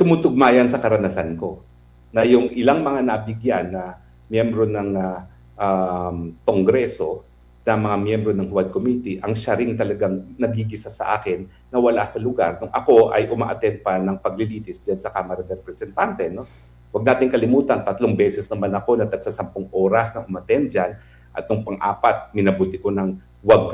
tumutugma yan sa karanasan ko na yung ilang mga nabigyan na miyembro ng Kongreso, na mga miyembro ng Huwad Committee, ang siya ring talagang nagigisa sa akin na wala sa lugar nung ako ay uma-attend pa ng paglilitis dyan sa Kamara ng Representante. No? Huwag natin kalimutan, 3 beses naman ako na tagsa 10 oras na umattend dyan, at nung pang-4, minabuti ko ng huwag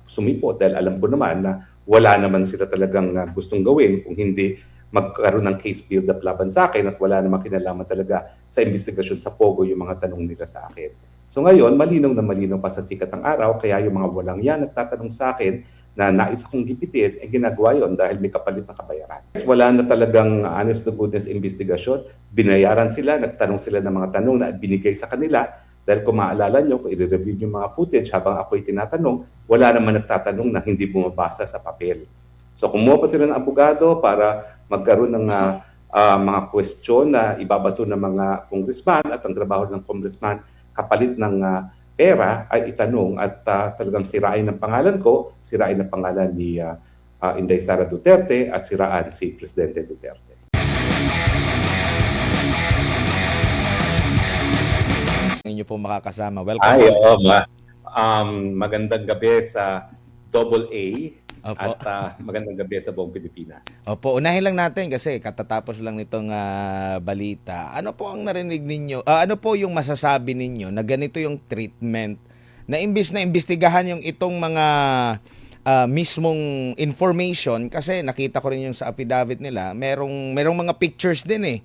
sumipot dahil alam ko naman na wala naman sila talagang gustong gawin kung hindi magkaroon ng case build-up laban sa akin, at wala namang kinalaman talaga sa investigasyon sa Pogo yung mga tanong nila sa akin. So ngayon, malinaw na malinaw pa sa sikat ng araw, kaya yung mga walang yan nagtatanong sa akin na nais akong gipitin, ginagawa yon dahil may kapalit na kabayaran. Wala na talagang honest to goodness investigasyon, binayaran sila, nagtanong sila ng mga tanong na binigay sa kanila, dahil kung maalala nyo, kung i-review yung mga footage habang ako'y tinatanong, wala naman nagtatanong na hindi bumabasa sa papel. So kumuha pa sila ng abogado para magkaroon ng mga question na ibabato ng mga congressman, at ang trabaho ng congressman kapalit ng pera ay itanong at talagang sirain ng pangalan ko, sirain ng pangalan ni Inday Sara Duterte, at siraan si Presidente Duterte. Inyo po makakasama. Welcome. Ay, oo, magandang gabi sa Double A. Opo. At magandang gabi sa buong Pilipinas. Opo, unahin lang natin kasi katatapos lang nitong balita. Ano po ang narinig ninyo? Ano po yung masasabi ninyo na ganito yung treatment na imbis na imbestigahan yung itong mga mismong information, kasi nakita ko rin yung sa affidavit nila, merong mga pictures din eh.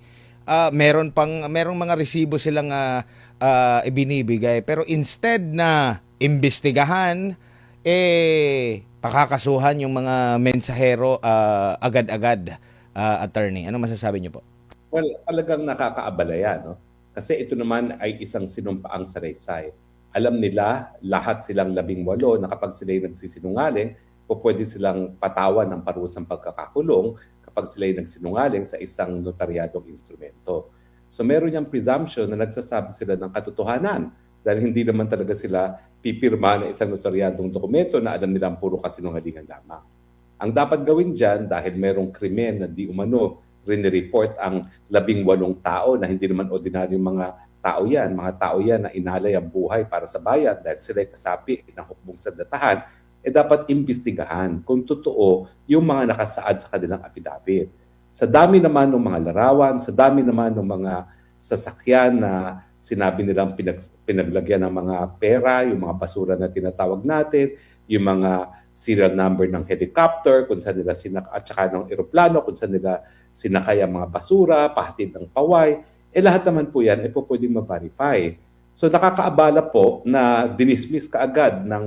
Merong mga resibo silang ibinibigay, pero instead na imbestigahan, pakakasuhan yung mga mensahero agad-agad, attorney. Ano masasabi niyo po? Well, talagang nakakaabala yan, no? Kasi ito naman ay isang sinumpaang saraysay. Alam nila, lahat silang 18, na kapag sila'y nagsisinungaling, pwede silang patawan ng parusang pagkakakulong kapag sila'y nagsinungaling sa isang notaryadong instrumento. So meron yung presumption na nagsasabi sila ng katotohanan, dahil hindi naman talaga sila pipirma na isang notaryadong dokumento na alam nilang puro kasinungalingan lamang. Ang dapat gawin dyan, dahil merong krimen na di umano rinireport ang 18 tao na hindi naman ordinaryong mga tao yan na inalay ang buhay para sa bayan dahil sila ay kasapi ng hukbong sandatahan, dapat imbestigahan kung totoo yung mga nakasaad sa kanilang affidavit. Sa dami naman ng mga larawan, sa dami naman ng mga sasakyan na sinabi nilang pinaglagyan ng mga pera, yung mga basura na tinatawag natin, yung mga serial number ng helicopter, kung saan nila at saka ng eroplano, kung saan nila sinakay ang mga basura, pahatid ng paway, lahat naman po yan pwedeng ma-verify. So nakakaabala po na dinismiss kaagad ng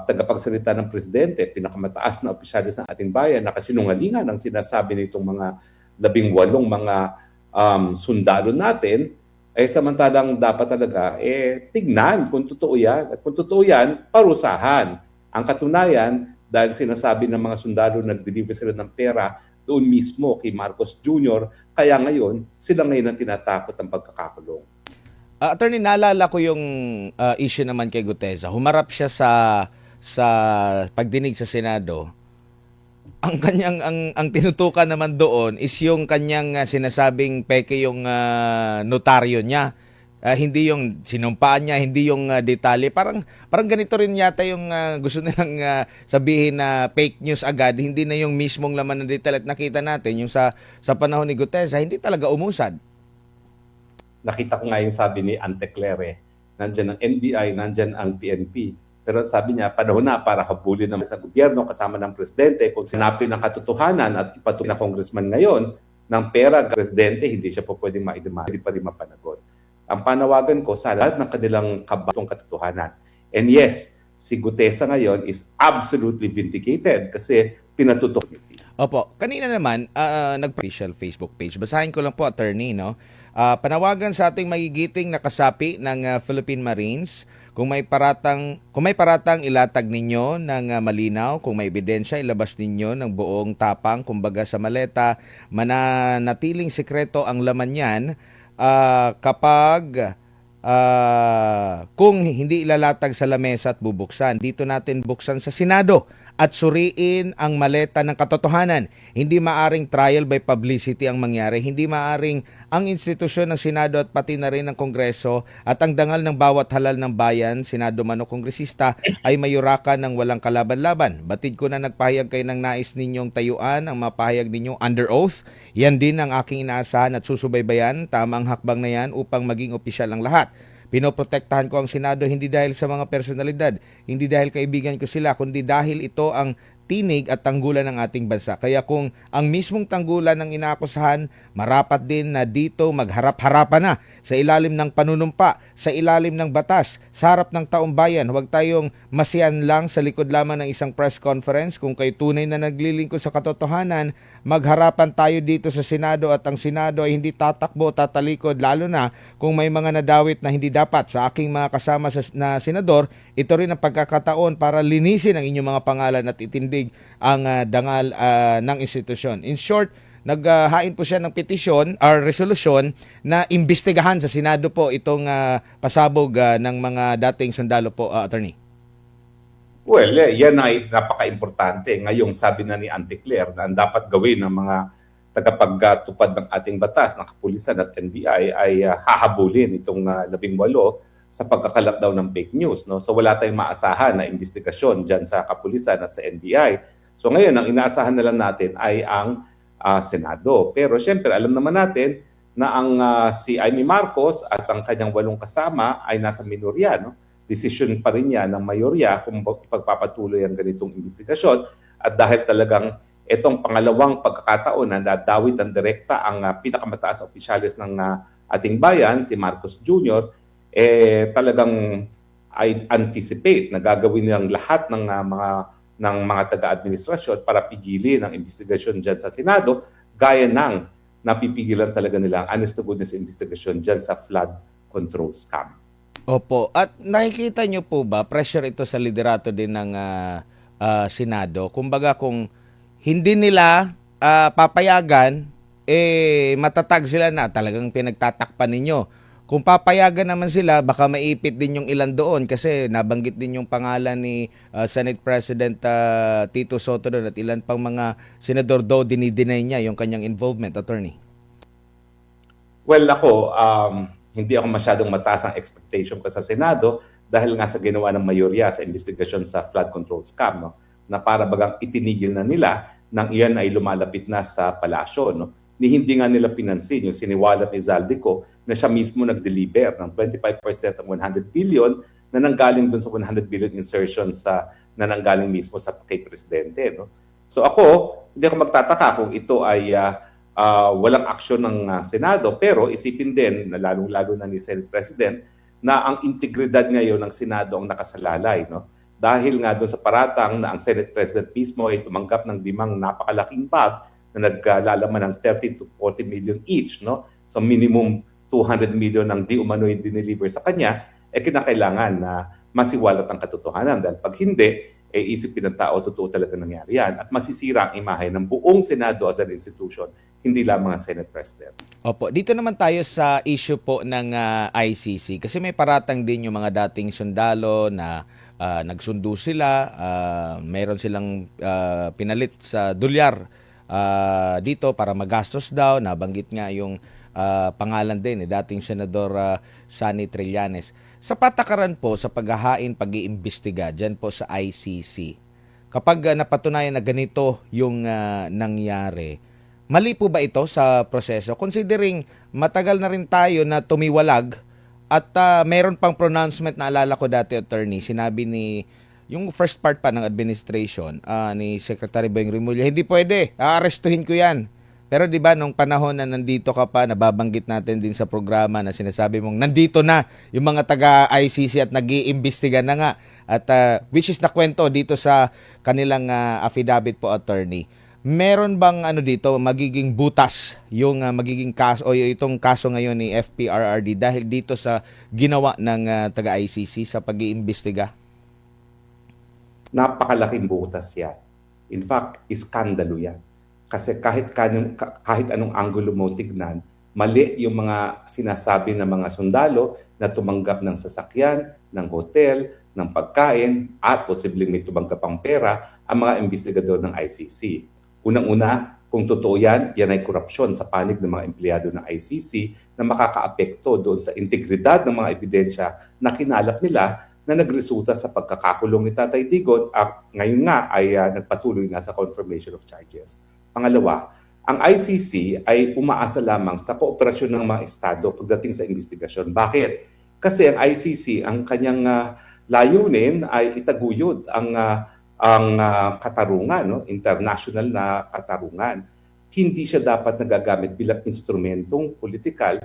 tagapagsalita ng Presidente, pinakamataas na opisyalis ng ating bayan, na kasinungalingan ang sinasabi nitong mga 18 mga sundalo natin, samantalang dapat talaga tignan kung totoo yan. At kung totoo yan, parusahan. Ang katunayan, dahil sinasabi ng mga sundalo nag-deliver sila ng pera doon mismo kay Marcos Jr., kaya ngayon, sila ngayon ang tinatakot ang pagkakakulong. Attorney, naalala ko yung issue naman kay Gutesa. Humarap siya sa pagdinig sa Senado. Ang tinutukan naman doon is yung kanyang sinasabing peke yung notaryo niya. Hindi yung sinumpaan niya, hindi yung detalye. Parang ganito rin yata yung gusto nilang sabihin na fake news agad, hindi na yung mismong laman ng detalye. At nakita natin yung sa panahon ni Gutesa, hindi talaga umusad. Nakita ko nga yung sabi ni Anteclere, nandyan ang NBI, nandyan ang PNP. Pero sabi niya, panahon na para habulin naman sa gobyerno kasama ng Presidente kung sinabi ng katotohanan at ipatuloy na congressman ngayon ng pera, Presidente, hindi siya po pwedeng maidemanda, hindi pa rin mapanagot. Ang panawagan ko sa lahat ng kanilang kabatong katotohanan. And yes, si Gutesa ngayon is absolutely vindicated kasi pinatutok niya. Opo, kanina naman, nag-official Facebook page. Basahin ko lang po, attorney, no? Panawagan sa ating magigiting na kasapi ng Philippine Marines, kung may paratang ilatag ninyo ng malinaw, kung may ebidensya ilabas ninyo ng buong tapang, kumbaga sa maleta, mananatiling sekreto ang laman niyan. Kapag kung hindi ilalatag sa lamesa at bubuksan. Dito natin buksan sa Senado at suriin ang maleta ng katotohanan. Hindi maaring trial by publicity ang mangyari. Hindi maaring ang institusyon ng Senado at pati na rin ng Kongreso at ang dangal ng bawat halal ng bayan, Senado man o Kongresista, ay mayurakan ng walang kalaban-laban. Batid ko na nagpahayag kayo ng nais ninyong tayuan, ang mapahayag ninyo under oath. Yan din ang aking inaasahan at susubaybayan. Tama ang hakbang na yan upang maging opisyal ang lahat. Pinoprotektahan ko ang Senado hindi dahil sa mga personalidad, hindi dahil kaibigan ko sila, kundi dahil ito ang tinig at tanggulan ng ating bansa. Kaya kung ang mismong tanggulan ng inaakusahan, marapat din na dito magharap-harapan na sa ilalim ng panunumpa, sa ilalim ng batas, sa harap ng taong bayan. Huwag tayong masiyan lang sa likod lamang ng isang press conference. Kung kayo tunay na naglilingkod sa katotohanan, magharapan tayo dito sa Senado at ang Senado ay hindi tatakbo, tatalikod, lalo na kung may mga nadawit na hindi dapat sa aking mga kasama na senador. Ito rin ang pagkakataon para linisin ang inyong mga pangalan at itindig ang dangal ng institusyon. In short, naghain po siya ng petisyon or resolusyon na imbestigahan sa Senado po itong pasabog ng mga dating sundalo po, attorney. Well, yan ay napaka-importante. Ngayong sabi na ni Auntie Claire na ang dapat gawin ng mga tagapagtupad ng ating batas, ng kapulisan at NBI ay hahabulin itong 18 sa pagkakalat daw ng fake news. No? So wala tayong maasahan na investigasyon dyan sa kapulisan at sa NBI. So ngayon, ang inaasahan na lang natin ay ang Senado. Pero syempre, alam naman natin na ang si Amy Marcos at ang kanyang 8 kasama ay nasa minorya. No? Decision pa rin yan ng mayorya kung ipagpapatuloy ang ganitong investigasyon. At dahil talagang itong pangalawang pagkakataon na nadawit ang direkta ang pinakamataas na opisyalis ng ating bayan, si Marcos Jr., talagang I anticipate na gagawin nilang lahat ng mga taga-administrasyon para pigilin ang investigasyon dyan sa Senado, gaya ng napipigilan talaga nila ang honest to goodness investigasyon dyan sa flood control scam. Opo. At nakikita nyo po ba, pressure ito sa liderato din ng Senado? Kumbaga kung hindi nila papayagan, matatag sila na talagang pinagtatakpan ninyo. Kung papayagan naman sila, baka maipit din yung ilan doon kasi nabanggit din yung pangalan ni Senate President Tito Soto doon at ilan pang mga senador do dinideny niya yung kanyang involvement, attorney. Well, ako, hindi ako masyadong mataas ang expectation ko sa Senado dahil nga sa ginawa ng mayorya sa investigasyon sa flood control scam, no? Na para bagang itinigil na nila nang iyan ay lumalapit na sa palasyo. No? Hindi nga nila pinansin yung siniwalat ni Zaldico na siya mismo nag-deliver ng 25% ng 100 billion na nanggaling dun sa 100 billion insertions na nanggaling mismo sa kay Presidente. No? So ako, hindi ako magtataka kung ito ay walang aksyon ng Senado, pero isipin din na lalong-lalo na ni Senate President na ang integridad ngayon ng Senado ang nakasalalay. No? Dahil nga doon sa paratang na ang Senate President mismo ay tumanggap ng 5 napakalaking bag na naglalaman ng 30 to 40 million each. No? So minimum 200 million ang di umano'y dineliver sa kanya, kinakailangan na masiwalat ang katotohanan. Dahil pag hindi, isipin ng tao, totoo talaga nangyari yan. At masisira ang imahe ng buong Senado as an institution, hindi lamang ang Senate President. Opo, dito naman tayo sa issue po ng ICC. Kasi may paratang din yung mga dating sundalo na nagsundo sila, mayroon silang pinalit sa dolyar dito para magastos daw. Nabanggit nga yung pangalan din ni dating Senador Sonny Trillanes. Sa patakaran po sa paghahain, pag-iimbestiga dyan po sa ICC, kapag napatunayan na ganito yung nangyari, mali po ba ito sa proseso? Considering matagal na rin tayo na tumiwalag at mayroon pang pronouncement na alala ko dati, attorney, sinabi ni yung first part pa ng administration ni Secretary Boyeng Rimulya, hindi pwede, aarestuhin ko yan. Pero 'di ba nung panahon na nandito ka pa, nababanggit natin din sa programa na sinasabi mong nandito na yung mga taga ICC at nag-iimbestiga na nga at which is nakwento dito sa kanilang affidavit po, attorney. Meron bang dito magiging butas yung magiging kaso o itong kaso ngayon ni FPRRD dahil dito sa ginawa ng taga ICC sa pag-iimbestiga? Napakalaking butas yan. In fact, iskandalo yan. Kasi kahit anong anggulo mo tignan, mali yung mga sinasabi ng mga sundalo na tumanggap ng sasakyan, ng hotel, ng pagkain, at posibleng may tumanggap pang pera ang mga investigador ng ICC. Unang-una, kung totoo yan, yan ay korupsyon sa panig ng mga empleyado ng ICC na makakaapekto doon sa integridad ng mga ebidensya na kinalap nila na nagresulta sa pagkakakulong ni Tatay Digon at ngayon nga ay nagpatuloy na sa confirmation of charges. Pangalawa, ang ICC ay umaasa lamang sa kooperasyon ng mga estado pagdating sa investigasyon. Bakit? Kasi ang ICC, ang kanyang layunin ay itaguyod ang katarungan, no? International na katarungan. Hindi siya dapat nagagamit bilang instrumentong politikal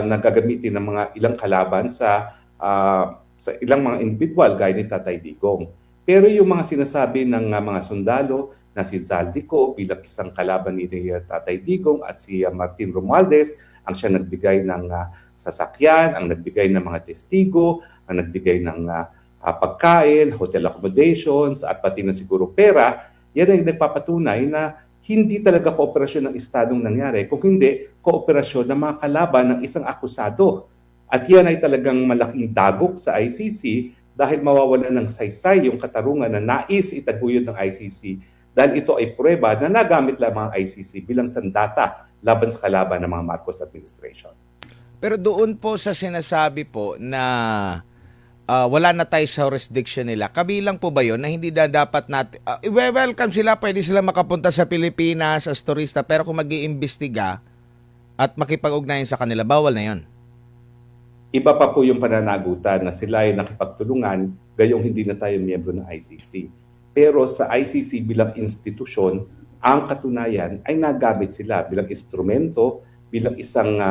na gagamitin ng mga ilang kalaban sa ilang mga individual gaya ni Tatay Digong. Pero yung mga sinasabi ng mga sundalo na si Zaldico bilang isang kalaban ni Tatay Digong at si Martin Romualdez ang siya nagbigay ng sasakyan, ang nagbigay ng mga testigo, ang nagbigay ng pagkain, hotel accommodations at pati na siguro pera, yan ay nagpapatunay na hindi talaga kooperasyon ng Estadong nangyari, kung hindi kooperasyon ng mga kalaban ng isang akusado. At yan ay talagang malaking dagok sa ICC dahil mawawala ng saysay yung katarungan na nais itaguyod ng ICC dahil ito ay pruweba na nagamit lamang ang ICC bilang sandata laban sa kalaban ng mga Marcos administration. Pero doon po sa sinasabi po na wala na tayo sa jurisdiction nila, kabilang po ba yun na hindi na dapat natin, welcome sila, pwede sila makapunta sa Pilipinas as turista, pero kung mag-iimbestiga at makipag-ugnayan sa kanila, bawal na yun? Iba pa po yung pananagutan na sila ay nakipagtulungan gayong hindi na tayo miyembro ng ICC. Pero sa ICC bilang institusyon, ang katunayan ay nagamit sila bilang instrumento, bilang isang,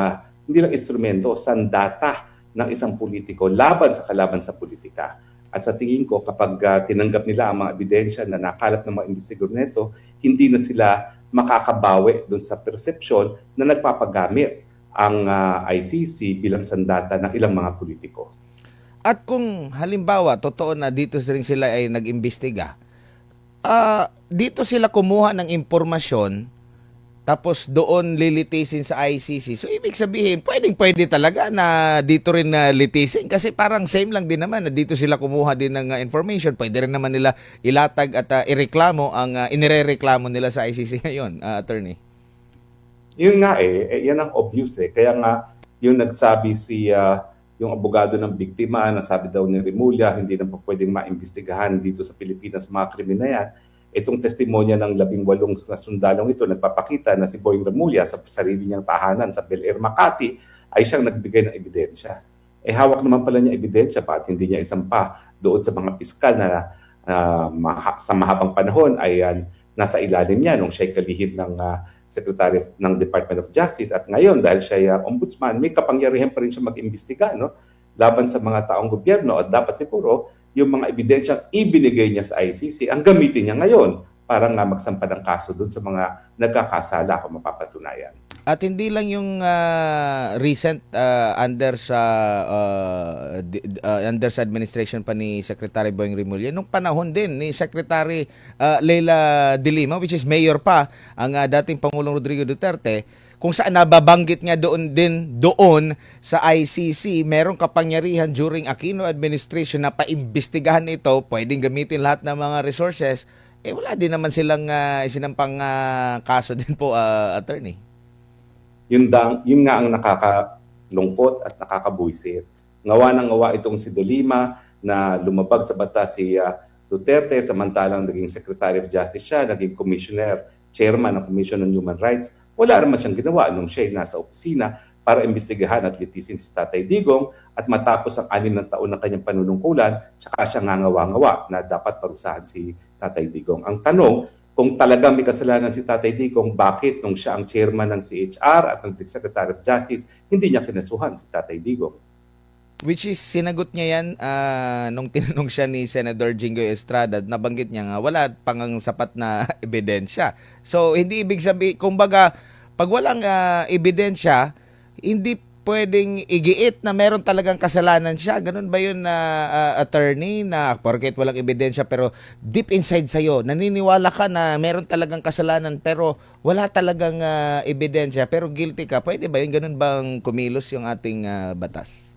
hindi lang instrumento, sandata ng isang politiko laban sa kalaban sa politika. At sa tingin ko, kapag tinanggap nila ang mga ebidensya na nakalap ng mga investigador nito, hindi na sila makakabawi doon sa persepsyon na nagpapagamit ang ICC bilang sandata ng ilang mga politiko. At kung halimbawa, totoo na dito rin sila ay nag-imbestiga, dito sila kumuha ng impormasyon tapos doon lilitisin sa ICC. So, ibig sabihin, pwede talaga na dito rin na litisin kasi parang same lang din naman na dito sila kumuha din ng information. Pwede rin naman nila ilatag at ireklamo ang inirereklamo nila sa ICC ngayon, attorney. Yun nga yan ang obvious Kaya nga, yung nagsabi yung abogado ng biktima, nasabi daw ni Remulla, hindi na pa pwedeng maimbestigahan dito sa Pilipinas mga krimen na yan. Itong testimonya ng 18 na sundalong ito nagpapakita na si Boying Remulla sa sarili niyang tahanan sa Bel Air, Makati ay siyang nagbigay ng ebidensya. Hawak naman pala niya ebidensya pa at hindi niya isampa doon sa mga piskal na sa mahabang panahon ay nasa ilalim niya nung siya'y kalihim ng Secretary ng Department of Justice at ngayon dahil siya ay ombudsman, may kapangyarihan pa rin siya mag-imbestiga laban sa mga taong gobyerno at dapat siguro yung mga ebidensyang ibinigay niya sa ICC ang gamitin niya ngayon para nga magsampa ng kaso doon sa mga nagkakasala kung mapapatunayan. At hindi lang yung recent under sa administration pa ni Secretary Boying Remulla, nung panahon din ni Secretary Leila de Lima, which is mayor pa, ang dating Pangulong Rodrigo Duterte, kung saan nababanggit nga doon sa ICC, merong kapangyarihan during Aquino administration na paimbestigahan ito, pwedeng gamitin lahat ng mga resources, wala din naman silang isinampang kaso din po, attorney. Yun nga ang nakakalungkot at nakakabuisit. Ngawa ng ngawa itong si De Lima na lumabag sa batas si Duterte, samantalang naging Secretary of Justice siya, naging Commissioner, Chairman ng Commission on Human Rights. Wala naman siyang ginawa nung siya nasa opisina para imbestigahan at litisin si Tatay Digong at matapos ang 6 na taon ng kanyang panunungkulan, tsaka siya ngangawa-ngawa na dapat parusahan si Tatay Digong. Ang tanong, kung talagang may kasalanan si Tatay Digong, bakit nung siya ang chairman ng CHR at ang Secretary of Justice, hindi niya kinasuhan si Tatay Digong? Which is, sinagot niya yan nung tinanong siya ni Senator Jinggoy Estrada, nabanggit niya nga, wala pang sapat na ebidensya. So, hindi ibig sabihin, kumbaga, pag walang ebidensya, hindi pwedeng igiit na meron talagang kasalanan siya. Ganun ba yun na attorney, na porket walang ebidensya pero deep inside sa'yo, naniniwala ka na meron talagang kasalanan pero wala talagang ebidensya pero guilty ka. Pwede ba yun? Ganun bang kumilos yung ating batas?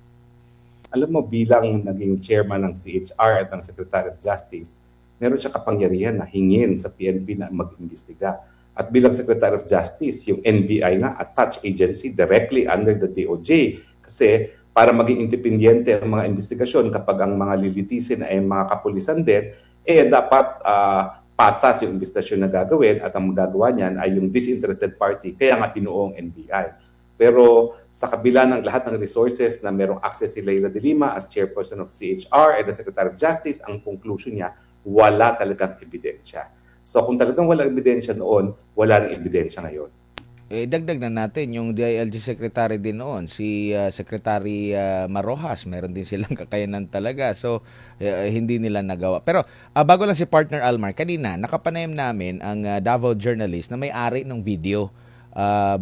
Alam mo, bilang naging chairman ng CHR at ng Secretary of Justice, meron siya kapangyarihan na hingin sa PNP na mag-imbestiga. At bilang Secretary of Justice, yung NBI nga, attached agency directly under the DOJ. Kasi para maging independyente ang mga investigasyon kapag ang mga lilitisin ay mga kapulisan din, dapat patas yung investigasyon na gagawin at ang magagawa niyan ay yung disinterested party. Kaya nga binuong NBI. Pero sa kabila ng lahat ng resources na merong access si Leila de Lima as chairperson of CHR and the Secretary of Justice, ang conclusion niya, wala talagang ebidensya. So kung talagang walang ebidensya noon, wala ring ebidensya ngayon. Dagdag na natin yung DILG Secretary din noon, si Secretary Marojas, meron din silang kakayanan talaga. So, hindi nila nagawa. Pero, bago lang si Partner Almar, kanina, nakapanayam namin ang Davao journalist na may-ari ng video.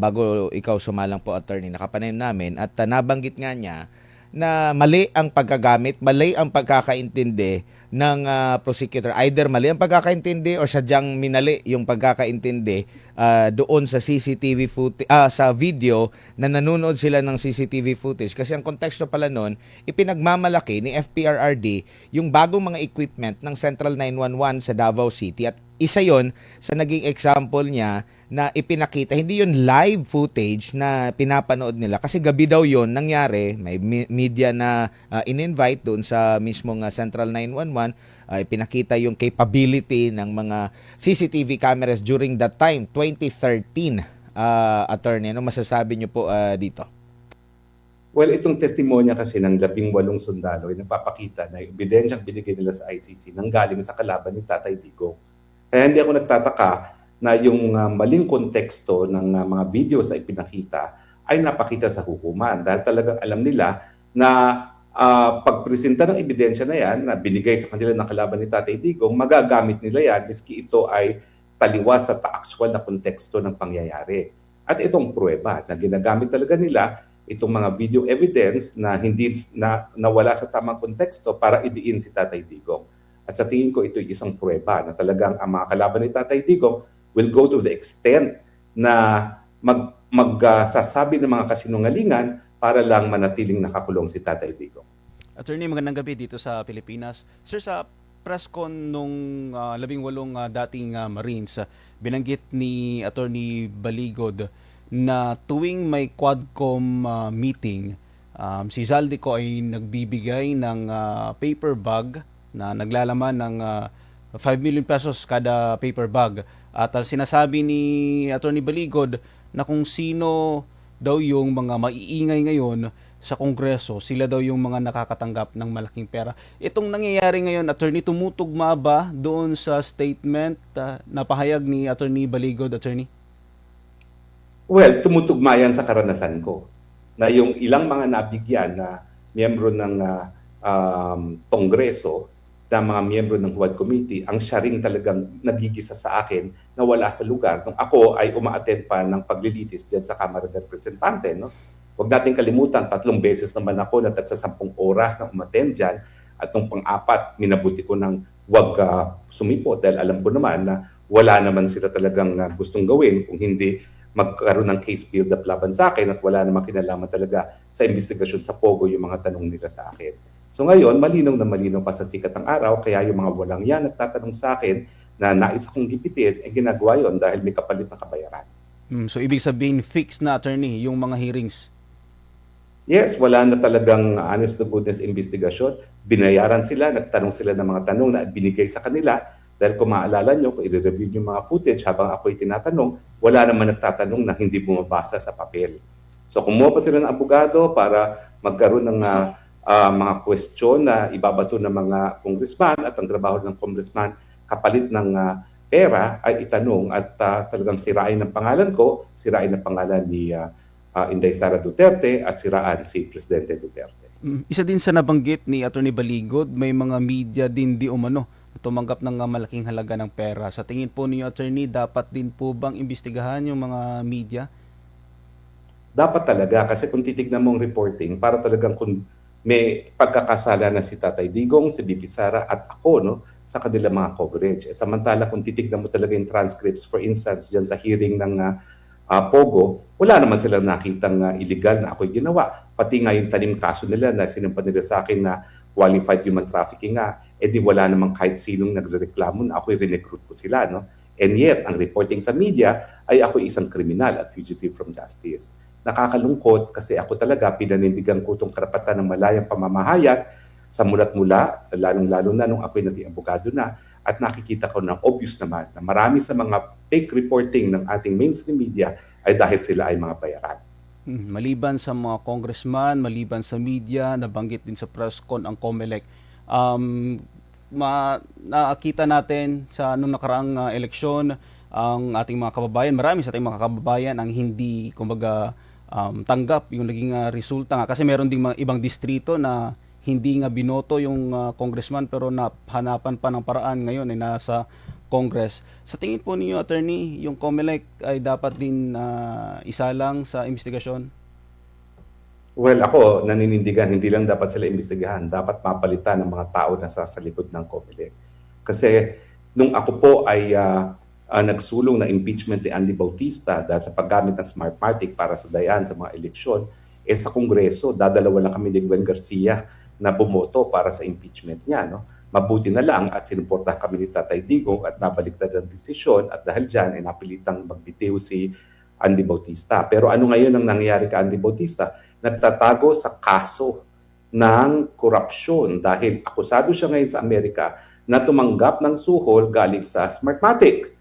Bago ikaw sumalang po, attorney, nakapanayam namin at nabanggit nga niya na mali ang pagkagamit, mali ang pagkakaintindi ng prosecutor. Either mali ang pagkakaintindi o sadyang minali yung pagkakaintindi doon sa CCTV footage, sa video na nanonood sila ng CCTV footage. Kasi ang konteksto pala noon, ipinagmamalaki ni FPRRD yung bagong mga equipment ng Central 911 sa Davao City at isa yon sa naging example niya na ipinakita, hindi yun live footage na pinapanood nila kasi gabi daw yun nangyari, may media na in-invite doon sa mismong Central 911, ipinakita yung capability ng mga CCTV cameras during that time, 2013. Attorney, ano masasabi niyo po dito? Well, itong testimonya kasi ng 18 sundalo ay nagpapakita na yung ebidensyang binigay nila sa ICC nanggaling sa kalaban ni Tatay Digong. Kaya hindi ako nagtataka na yung maling konteksto ng mga videos na ipinakita ay napakita sa hukuman dahil talagang alam nila na pagpresenta ng ebidensya na yan na binigay sa kanila ng kalaban ni Tatay Digong, magagamit nila yan miski ito ay taliwas sa actual na konteksto ng pangyayari. At itong pruweba na ginagamit talaga nila itong mga video evidence na hindi na nawala sa tamang konteksto para idiin si Tatay Digong. At sa tingin ko ito ay isang pruweba na talagang ang mga kalaban ni Tatay Digong will go to the extent na magsasabi ng mga kasinungalingan para lang manatiling nakakulong si Tatay Digong. Attorney, magandang gabi dito sa Pilipinas. Sir, sa press con nung 18 dating Marines, binanggit ni Attorney Baligod na tuwing may Quadcom meeting, si Zaldico ay nagbibigay ng paper bag na naglalaman ng 5 million pesos kada paper bag. At sinasabi ni Attorney Baligod na kung sino daw yung mga maiingay ngayon sa Kongreso, sila daw yung mga nakakatanggap ng malaking pera. Itong nangyayari ngayon, Attorney, tumutugma ba doon sa statement na pahayag ni Attorney Baligod, Attorney? Well, tumutugma yan sa karanasan ko na yung ilang mga nabigyan na miyembro ng Kongreso na mga miyembro ng Quad Committee, ang siya ring talagang nagigisa sa akin na wala sa lugar nung ako ay uma-attend pa ng paglilitis dyan sa Kamara ng Representante. No? Huwag natin kalimutan, 3 beses naman ako na tagsa 10 oras na umattend dyan at nung pang-4, minabuti ko ng huwag sumipot dahil alam ko naman na wala naman sila talagang gustong gawin kung hindi magkaroon ng case build up laban sa akin at wala namang kinalaman talaga sa investigasyon sa Pogo yung mga tanong nila sa akin. So ngayon, malinaw na malinaw pa sa sikat ng araw, kaya yung mga walang yan nagtatanong sa akin na nais akong gipitin, ginagawa yon dahil may kapalit na kabayaran. So ibig sabihin, fixed na, Attorney, yung mga hearings? Yes, wala na talagang honest to goodness investigasyon. Binayaran sila, nagtanong sila ng mga tanong na binigay sa kanila. Dahil kung maalala nyo, kung i-review yung mga footage habang ako'y tinatanong, wala naman nagtatanong na hindi bumabasa sa papel. So kumuha pa sila ng abogado para magkaroon ng mga question na ibabato ng mga congressman at ang trabaho ng congressman kapalit ng pera ay itanong at talagang sirain ng pangalan ko, sirain ng pangalan ni Inday Sara Duterte at siraan si Presidente Duterte. Isa din sa nabanggit ni Attorney Baligod, may mga media din di umano tumanggap ng malaking halaga ng pera. Sa tingin po niyo, Attorney, dapat din po bang imbestigahan yung mga media? Dapat talaga, kasi kung titignan mo ang reporting, para talagang kung may pagkakasala na si Tatay Digong, si BP Sara at ako sa kanilang mga coverage. Samantala kung titignan mo talaga yung transcripts, for instance, dyan sa hearing ng Pogo, wala naman silang nakitang illegal na ako'y ginawa. Pati nga yung tanim kaso nila na sinampan nila sa akin na qualified human trafficking nga, di wala namang kahit sinong nagrereklamo na ako'y recruit ko sila. And yet, ang reporting sa media ay ako'y isang kriminal at fugitive from justice. Nakakalungkot kasi ako talaga pinanindigan ko itong karapatan ng malayang pamamahayag sa mula't mula, lalong-lalo na nung ako'y naging abogado na, at nakikita ko na obvious naman na marami sa mga fake reporting ng ating mainstream media ay dahil sila ay mga bayaran. Maliban sa mga congressman, maliban sa media, nabanggit din sa press con ang COMELEC. Nakita natin sa nung nakaraang eleksyon ang ating mga kababayan, marami sa ating mga kababayan ang hindi kumbaga tanggap yung naging resulta nga kasi meron ding mga ibang distrito na hindi nga binoto yung congressman pero hanapan pa ng paraan ngayon ay nasa Congress. Sa tingin po ninyo, attorney, yung COMELEC ay dapat din isalang sa investigasyon? Well, ako naninindigan, hindi lang dapat sila imbestigahan, dapat mapalitan ng mga tao na sa likod ng COMELEC. Kasi nung ako po ay nagsulong na impeachment ni Andy Bautista dahil sa paggamit ng Smartmatic para sa dayan sa mga eleksyon, sa Kongreso, dadalawa lang kami ni Gwen Garcia na bumoto para sa impeachment niya. Mabuti na lang at sinuportahan kami ni Tatay Digong at nabaliktad ang desisyon at dahil dyan ay napilitang magbitiw si Andy Bautista. Pero ano ngayon ang nangyayari kay Andy Bautista? Nagtatago sa kaso ng korupsyon dahil akusado siya ngayon sa Amerika na tumanggap ng suhol galing sa Smartmatic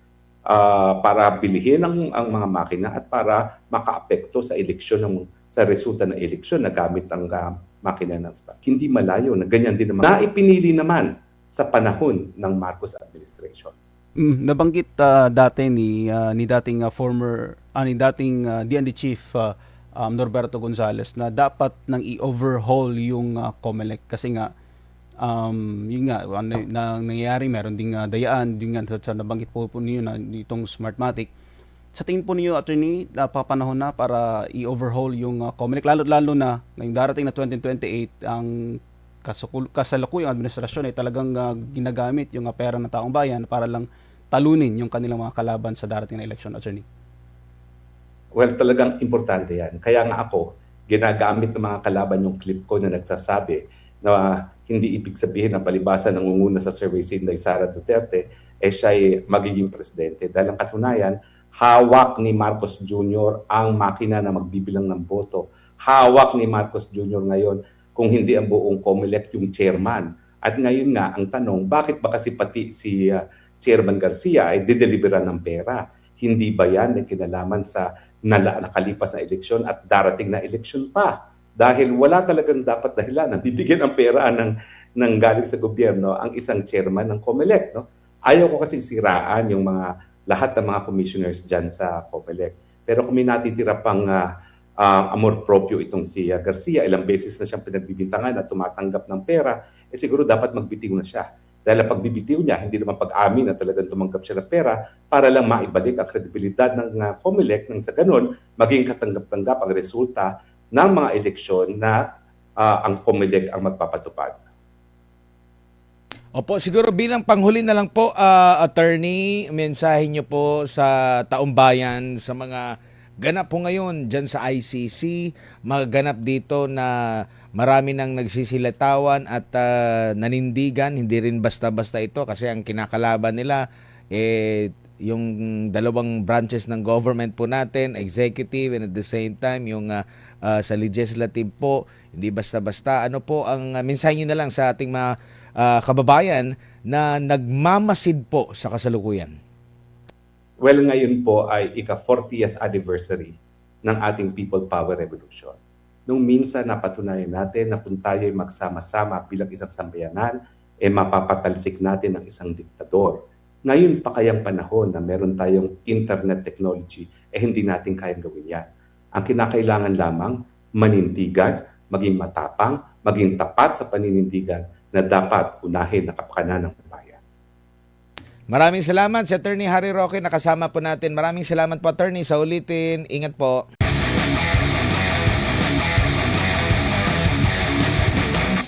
para bilihin ang mga makina at para makaapekto sa eleksyon sa resulta ng eleksyon na gamit ang makina ng SPAC. Hindi malayo na ganyan din naman. Naipinili naman sa panahon ng Marcos administration. Nabanggit dati ni dating DND chief Norberto Gonzales na dapat nang i-overhaul yung COMELEC kasi nga yun nga nangyayari, meron ding dayaan din nga sa nabanggit po niyo na itong Smartmatic. Sa tingin po niyo, attorney, napapanahon na para i-overhaul yung COMELEC lalo na ngayong darating na 2028 ang kasalukuyang administrasyon ay talagang ginagamit yung pera ng taong bayan para lang talunin yung kanilang mga kalaban sa darating na election, attorney. Well, talagang importante yan. Kaya nga ako, ginagamit ng mga kalaban yung clip ko na nagsasabi na hindi ibig sabihin na palibasa nangunguna sa survey si Inday Sara Duterte, siya ay magiging presidente. Dahil ang katunayan, hawak ni Marcos Jr. ang makina na magbibilang ng boto. Hawak ni Marcos Jr. ngayon kung hindi ang buong COMELEC yung chairman. At ngayon nga, ang tanong, bakit ba kasi pati si Chairman Garcia ay dideliveran ng pera? Hindi ba yan may kinalaman sa nakalipas na eleksyon at darating na eleksyon pa? Dahil wala talagang dapat dahilan na bibigyan ng pera ng galing sa gobyerno ang isang chairman ng COMELEC. Ayaw ko kasing siraan yung lahat ng mga commissioners dyan sa COMELEC. Pero kung may natitira pang amor proprio itong si Garcia, ilang beses na siyang pinagbibintangan at tumatanggap ng pera, siguro dapat magbitiw na siya. Dahil ang pagbibitiw niya, hindi naman pag-amin na talagang tumanggap siya ng pera para lang maibalik ang kredibilidad ng COMELEC nang sa ganun, maging katanggap-tanggap ang resulta ng mga eleksyon na ang COMELEC ang magpapatupad. Opo, siguro bilang panghuli na lang po, attorney, mensahe niyo po sa taong bayan sa mga ganap po ngayon dyan sa ICC, maganap dito na marami nang nagsisilatawan at nanindigan, hindi rin basta-basta ito kasi ang kinakalaban nila yung dalawang branches ng government po natin, executive and at the same time yung sa legislative po, hindi basta-basta. Ano po ang mensahe niyo na lang sa ating mga kababayan na nagmamasid po sa kasalukuyan? Well, ngayon po ay ika-40th anniversary ng ating People Power Revolution. Nung minsan napatunayan natin na kung tayo ay magsama-sama bilang isang sambayanan, mapapatalsik natin ang isang diktador. Ngayon pa kayang panahon na meron tayong internet technology, hindi natin kayang gawin yan. Ang kinakailangan lamang, manindigan, maging matapang, maging tapat sa paninindigan na dapat unahin ang kapakanan ng bayan. Maraming salamat si Attorney Harry Roque, nakasama po natin. Maraming salamat po, Attorney, sa ulitin. Ingat po.